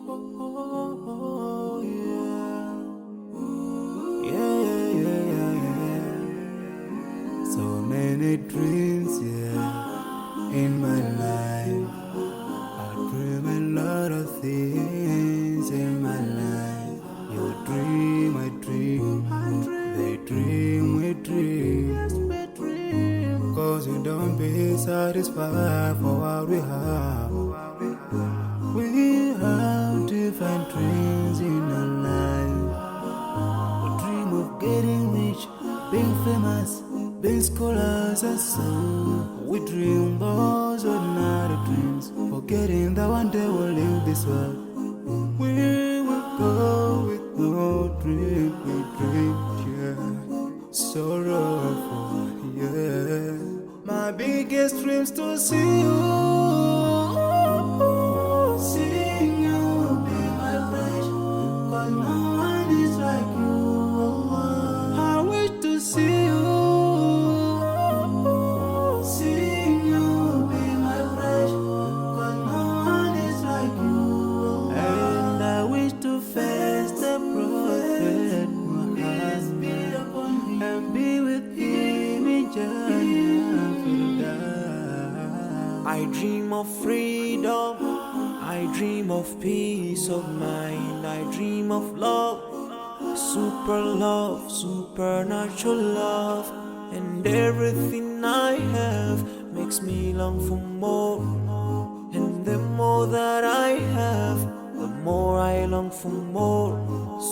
oh, yeah. Yeah, yeah, yeah, yeah, yeah. So many dreams, yeah, in my life. I dream a lot of things in my life. You dream, I dream. They dream, we dream. Cause we don't be satisfied for what we have. We have different dreams in our life. We dream of getting rich, being famous, being scholars and so. We dream those ordinary dreams, forgetting that one day we'll leave this world. We will go with no dream, we dream, yeah. Sorrowful, yeah. My biggest dream's to see you. Seeing you be my friend, 'cause no one is like you. I wish to see you. Seeing you be my friend, 'cause no one is like you. And I wish to face the prophet Muhammad and be with him in Jannah. I dream of freedom, I dream of peace of mind, I dream of love, supernatural love, and everything I have makes me long for more. And the more that I have, the more I long for more.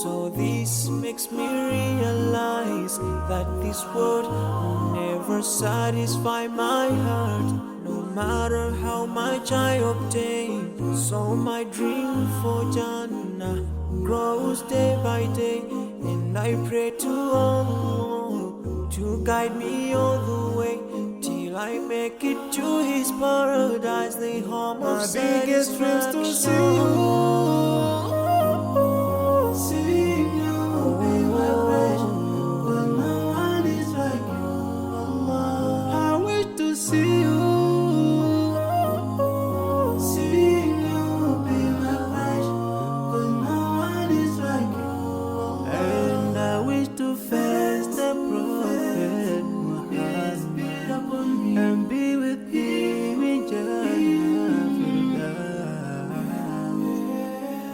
So this makes me realize that this world will never satisfy my heart, no matter how much I obtain. So my dream for Jannah grows day by day, and I pray to Allah to guide me all the way till I make it to His paradise, the home of my biggest dreams to see you. Seeing you be my friend, 'cause no one is like you. I wish to see you. Seeing you be my friend, 'cause no one is like you. And I wish to face the prophet Muhammad and be with him in Jannah.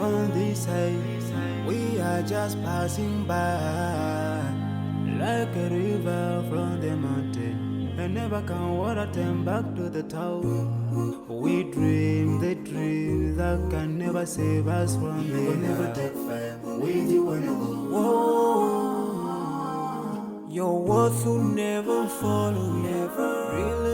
On this side, we are just passing by, like a river from the mountain, and never can water turn back to the town. We dream the dreams that can never save us from the We'll never take fire with you when you go. Whoa. Your worth will never follow, never really